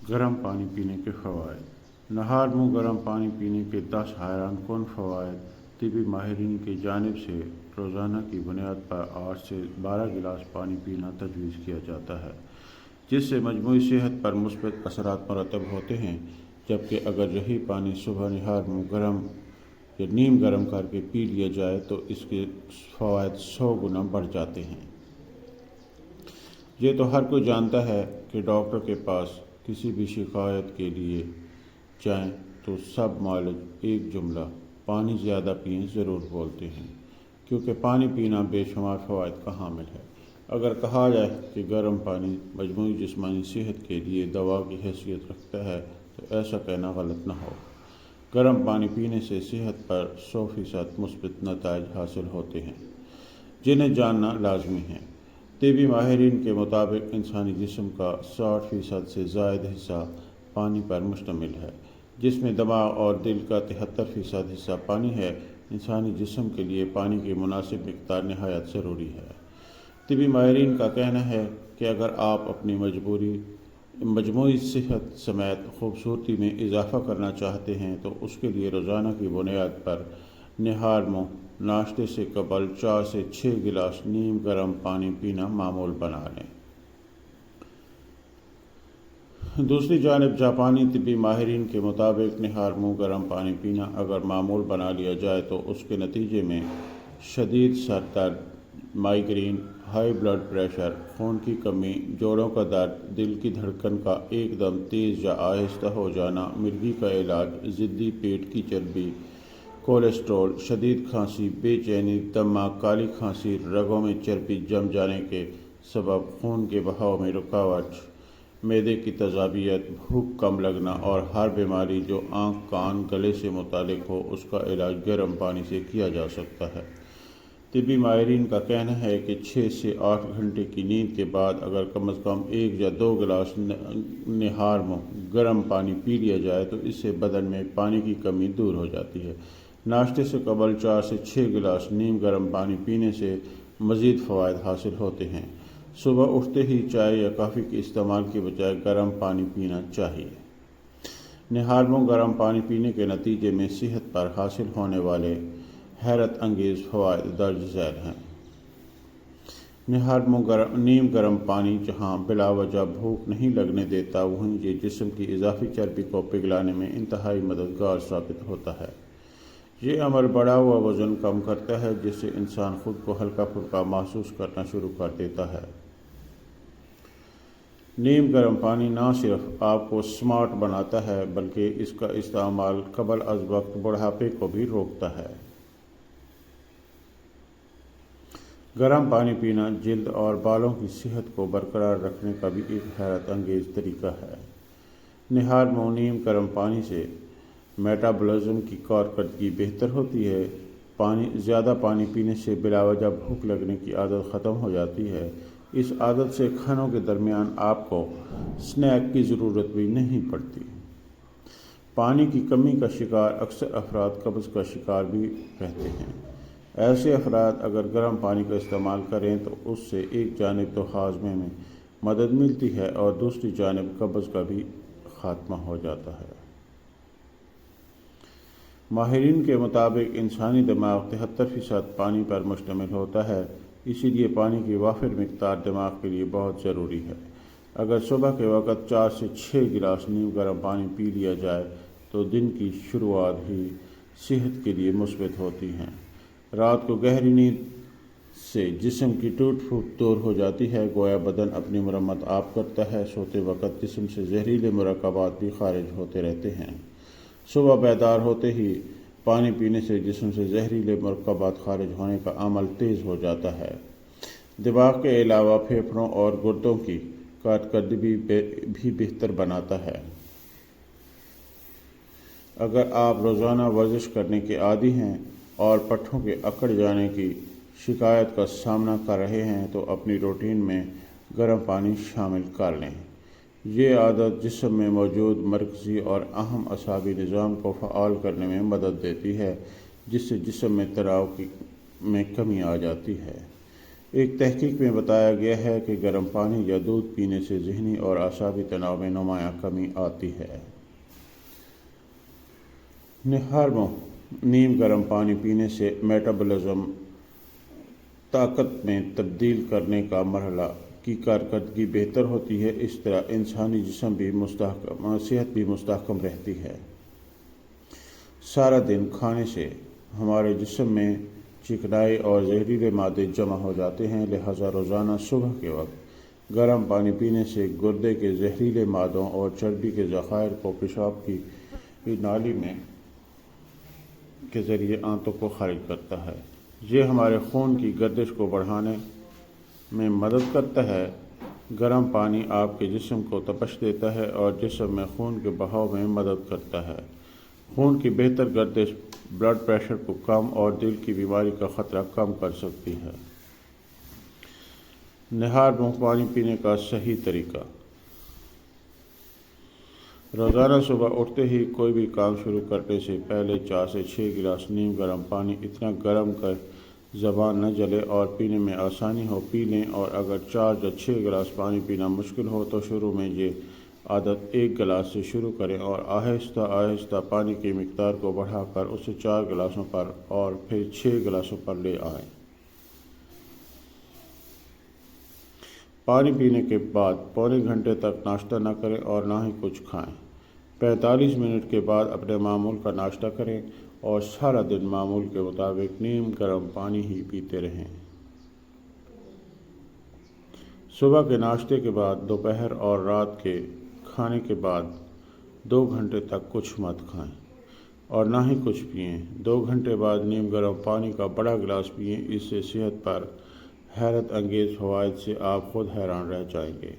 گرم پانی پینے کے فوائد۔ نہار منہ گرم پانی پینے کے 10 حیران کن فوائد طبی ماہرین کی جانب سے روزانہ کی بنیاد پر 8 سے 12 گلاس پانی پینا تجویز کیا جاتا ہے، جس سے مجموعی صحت پر مثبت اثرات مرتب ہوتے ہیں، جبکہ اگر یہی پانی صبح نہار منہ گرم یا نیم گرم کر کے پی لیا جائے تو اس کے فوائد 100 گنا بڑھ جاتے ہیں۔ یہ تو ہر کوئی جانتا ہے کہ ڈاکٹر کے پاس کسی بھی شکایت کے لیے جائیں تو سب معالج ایک جملہ پانی زیادہ پئیں ضرور بولتے ہیں، کیونکہ پانی پینا بے شمار فوائد کا حامل ہے۔ اگر کہا جائے کہ گرم پانی مجموعی جسمانی صحت کے لیے دوا کی حیثیت رکھتا ہے تو ایسا کہنا غلط نہ ہو۔ گرم پانی پینے سے صحت پر 100% مثبت نتائج حاصل ہوتے ہیں، جنہیں جاننا لازمی ہے۔ طبی ماہرین کے مطابق انسانی جسم کا 60% سے زائد حصہ پانی پر مشتمل ہے، جس میں دماغ اور دل کا 73% حصہ پانی ہے۔ انسانی جسم کے لیے پانی کی مناسب مقدار نہایت ضروری ہے۔ طبی ماہرین کا کہنا ہے کہ اگر آپ اپنی مجموعی صحت سمیت خوبصورتی میں اضافہ کرنا چاہتے ہیں تو اس کے لیے روزانہ کی بنیاد پر نہار منہ ناشتے سے قبل 4 سے 6 گلاس نیم گرم پانی پینا معمول بنا لیں۔ دوسری جانب جاپانی طبی ماہرین کے مطابق نہار منہ گرم پانی پینا اگر معمول بنا لیا جائے تو اس کے نتیجے میں شدید سر درد، مائیگرین، ہائی بلڈ پریشر، خون کی کمی، جوڑوں کا درد، دل کی دھڑکن کا ایک دم تیز یا آہستہ ہو جانا، مرگی کا علاج، ضدی پیٹ کی چربی، کولیسٹرول، شدید کھانسی، بے چینی، دمہ، کالی کھانسی، رگوں میں چربی جم جانے کے سبب خون کے بہاؤ میں رکاوٹ، معدے کی تیزابیت، بھوک کم لگنا اور ہر بیماری جو آنکھ، کان، گلے سے متعلق ہو اس کا علاج گرم پانی سے کیا جا سکتا ہے۔ طبی ماہرین کا کہنا ہے کہ 6 سے 8 گھنٹے کی نیند کے بعد اگر کم از کم 1 یا 2 گلاس نہار منہ گرم پانی پی لیا جائے تو اس سے بدن میں پانی کی کمی دور ہو جاتی ہے۔ ناشتے سے قبل 4 سے 6 گلاس نیم گرم پانی پینے سے مزید فوائد حاصل ہوتے ہیں۔ صبح اٹھتے ہی چائے یا کافی کے استعمال کے بجائے گرم پانی پینا چاہیے۔ نہار منہ گرم پانی پینے کے نتیجے میں صحت پر حاصل ہونے والے حیرت انگیز فوائد درج ذیل ہیں۔ نہار منہ نیم گرم پانی جہاں بلا وجہ بھوک نہیں لگنے دیتا، وہیں یہ جسم کی اضافی چربی کو پگھلانے میں انتہائی مددگار ثابت ہوتا ہے۔ یہ عمل بڑھا ہوا وزن کم کرتا ہے، جس سے انسان خود کو ہلکا پھلکا محسوس کرنا شروع کر دیتا ہے۔ نیم گرم پانی نہ صرف آپ کو سمارٹ بناتا ہے بلکہ اس کا استعمال قبل از وقت بڑھاپے کو بھی روکتا ہے۔ گرم پانی پینا جلد اور بالوں کی صحت کو برقرار رکھنے کا بھی ایک حیرت انگیز طریقہ ہے۔ نہار منہ نیم گرم پانی سے میٹابولزم کی کارکردگی بہتر ہوتی ہے۔ زیادہ پانی پینے سے بلا وجہ بھوک لگنے کی عادت ختم ہو جاتی ہے۔ اس عادت سے کھانوں کے درمیان آپ کو سنیک کی ضرورت بھی نہیں پڑتی۔ پانی کی کمی کا شکار اکثر افراد قبض کا شکار بھی رہتے ہیں۔ ایسے افراد اگر گرم پانی کا استعمال کریں تو اس سے ایک جانب تو ہاضمے میں مدد ملتی ہے اور دوسری جانب قبض کا بھی خاتمہ ہو جاتا ہے۔ ماہرین کے مطابق انسانی دماغ 73% پانی پر مشتمل ہوتا ہے، اسی لیے پانی کی وافر مقدار دماغ کے لیے بہت ضروری ہے۔ اگر صبح کے وقت 4 سے 6 گلاس نیم گرم پانی پی لیا جائے تو دن کی شروعات ہی صحت کے لیے مثبت ہوتی ہے۔ رات کو گہری نیند سے جسم کی ٹوٹ پھوٹ دور ہو جاتی ہے، گویا بدن اپنی مرمت آپ کرتا ہے۔ سوتے وقت جسم سے زہریلے مرکبات بھی خارج ہوتے رہتے ہیں۔ صبح بیدار ہوتے ہی پانی پینے سے جسم سے زہریلے مرکبات خارج ہونے کا عمل تیز ہو جاتا ہے۔ دماغ کے علاوہ پھیپھڑوں اور گردوں کی کارکردگی بھی بہتر بناتا ہے۔ اگر آپ روزانہ ورزش کرنے کے عادی ہیں اور پٹھوں کے اکڑ جانے کی شکایت کا سامنا کر رہے ہیں تو اپنی روٹین میں گرم پانی شامل کر لیں۔ یہ عادت جسم میں موجود مرکزی اور اہم اعصابی نظام کو فعال کرنے میں مدد دیتی ہے، جس سے جسم میں تناؤ میں کمی آ جاتی ہے۔ ایک تحقیق میں بتایا گیا ہے کہ گرم پانی یا دودھ پینے سے ذہنی اور اعصابی تناؤ میں نمایاں کمی آتی ہے۔ نہار منہ نیم گرم پانی پینے سے میٹابولزم طاقت میں تبدیل کرنے کا مرحلہ کی کارکردگی بہتر ہوتی ہے۔ اس طرح انسانی جسم بھی صحت بھی مستحکم رہتی ہے۔ سارا دن کھانے سے ہمارے جسم میں چکنائی اور زہریلے مادے جمع ہو جاتے ہیں، لہذا روزانہ صبح کے وقت گرم پانی پینے سے گردے کے زہریلے مادوں اور چربی کے ذخائر کو پیشاب کی نالی میں کے ذریعے آنتوں کو خارج کرتا ہے۔ یہ ہمارے خون کی گردش کو بڑھانے میں مدد کرتا ہے۔ گرم پانی آپ کے جسم کو تپش دیتا ہے اور جسم میں خون کے بہاؤ میں مدد کرتا ہے۔ خون کی بہتر گردش بلڈ پریشر کو کم اور دل کی بیماری کا خطرہ کم کر سکتی ہے۔ نہار منہ پانی پینے کا صحیح طریقہ۔ روزانہ صبح اٹھتے ہی کوئی بھی کام شروع کرنے سے پہلے 4 سے 6 گلاس نیم گرم پانی اتنا گرم کر زبان نہ جلے اور پینے میں آسانی ہو پی لیں، اور اگر 4 یا 6 گلاس پانی پینا مشکل ہو تو شروع میں یہ عادت 1 گلاس سے شروع کریں اور آہستہ آہستہ پانی کی مقدار کو بڑھا کر اسے 4 گلاسوں پر اور پھر 6 گلاسوں پر لے آئیں۔ پانی پینے کے بعد پونے گھنٹے تک ناشتہ نہ کریں اور نہ ہی کچھ کھائیں۔ 45 منٹ کے بعد اپنے معمول کا ناشتہ کریں اور سارا دن معمول کے مطابق نیم گرم پانی ہی پیتے رہیں۔ صبح کے ناشتے کے بعد، دوپہر اور رات کے کھانے کے بعد 2 گھنٹے تک کچھ مت کھائیں اور نہ ہی کچھ پئیں۔ 2 گھنٹے بعد نیم گرم پانی کا بڑا گلاس پئیں۔ اس سے صحت پر حیرت انگیز فوائد سے آپ خود حیران رہ جائیں گے۔